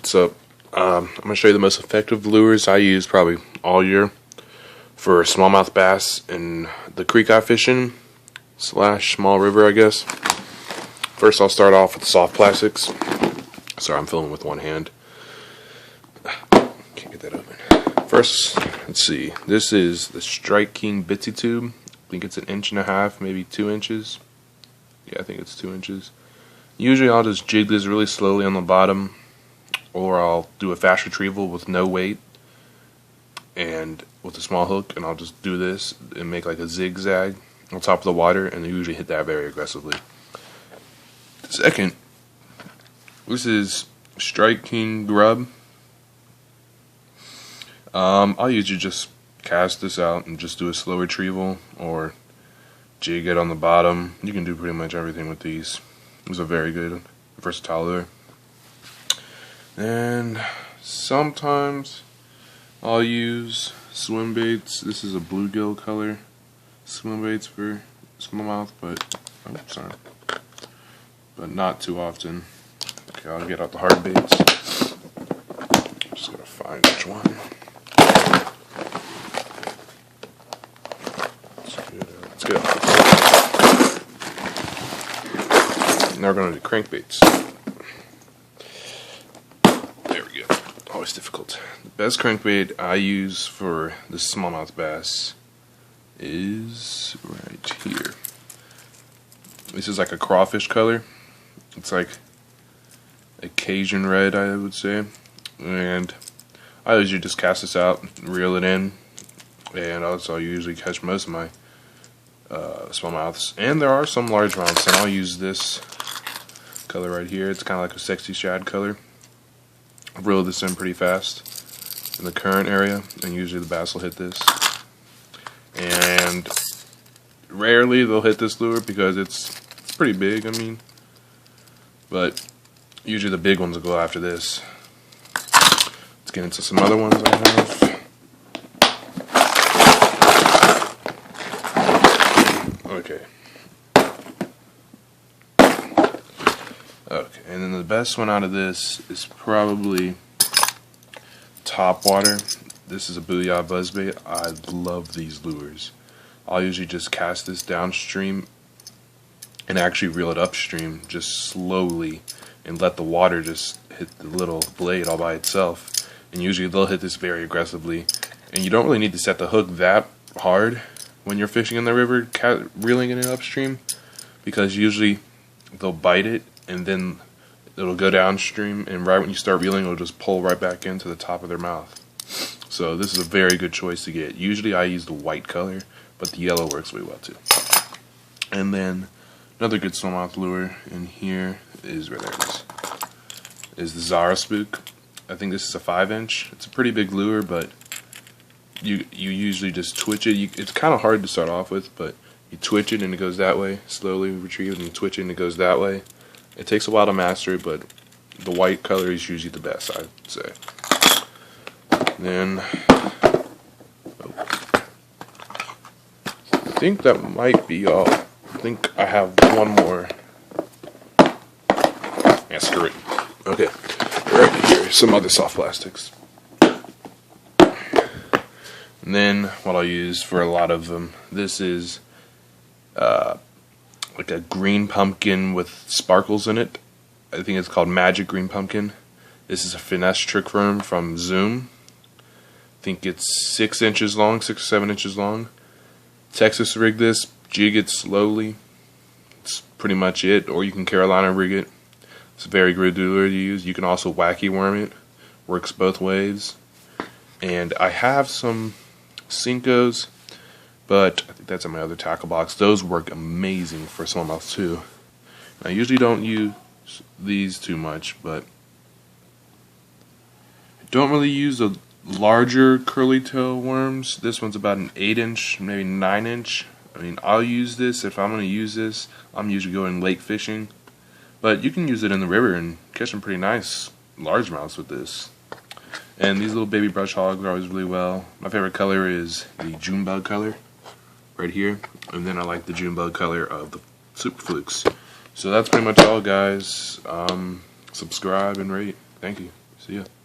What's up? I'm going to show you the most effective lures I use probably all year for smallmouth bass in the creek I fish in / small river, I guess. First, I'll start off with soft plastics. Sorry, I'm filming with one hand. Can't get that open. First, let's see. This is the Strike King Bitsy tube. I think it's 1.5 inches, maybe 2 inches. Yeah, I think it's 2 inches. Usually I'll just jig this really slowly on the bottom, or I'll do a fast retrieval with no weight and with a small hook, and I'll just do this and make like a zigzag on top of the water, and I usually hit that very aggressively. Second, this is Strike King Grub. I'll usually just cast this out and just do a slow retrieval or jig it on the bottom. You can do pretty much everything with these. These are very good, versatile lure. And sometimes I'll use swim baits. This is a bluegill color swim baits for smallmouth, but not too often. Okay, I'll get out the hard baits. Just gotta find which one. Let's go. Now we're gonna do crankbaits. There we go. Always difficult. The best crankbait I use for the smallmouth bass is right here. This is like a crawfish color. It's like a Cajun red, I would say. And I usually just cast this out, reel it in, and also I usually catch most of my smallmouths. And there are some largemouths, and I'll use this color right here. It's kind of like a sexy shad color. I reel this in pretty fast in the current area, and usually the bass will hit this. And rarely they'll hit this lure because it's pretty big, I mean. But usually the big ones will go after this. Let's get into some other ones I have. Okay, and then the best one out of this is probably Top Water. This is a Booyah buzzbait. I love these lures. I'll usually just cast this downstream and actually reel it upstream just slowly and let the water just hit the little blade all by itself. And usually they'll hit this very aggressively. And you don't really need to set the hook that hard when you're fishing in the river, reeling it in upstream, because usually they'll bite it and then it'll go downstream, and right when you start reeling, it'll just pull right back into the top of their mouth. So this is a very good choice to get. Usually I use the white color, but the yellow works really well too. And then another good smallmouth lure in here is, right there it is the Zara Spook. I think this is a 5-inch. It's a pretty big lure, but you usually just twitch it. It's kind of hard to start off with, but you twitch it and it goes that way, slowly retrieve, and you twitch it and it goes that way. It takes a while to master it, but the white color is usually the best, I'd say. Then, I think that might be all. I think I have one more. Yeah, screw it. Okay, right here, some other soft plastics. And then, what I'll use for a lot of them, this is like a green pumpkin with sparkles in it. I think it's called Magic Green Pumpkin. This is a finesse trick worm from Zoom. I think it's 6 inches long, 6 or 7 inches long. Texas rig this, jig it slowly. It's pretty much it. Or you can Carolina rig it. It's a very good lure to use. You can also wacky worm it. Works both ways. And I have some Cincos, but I think that's in my other tackle box. Those work amazing for smallmouth too. I usually don't use these too much, but I don't really use the larger curly tail worms. This one's about an 8-inch, maybe 9-inch. I mean, I'll use this if I'm going to use this. I'm usually going lake fishing, but you can use it in the river and catch some pretty nice largemouths with this. And these little baby brush hogs are always really well. My favorite color is the Junebug color right here, and then I like the Junebug color of the Super Flukes. So that's pretty much all, guys. Subscribe and rate. Thank you. See ya.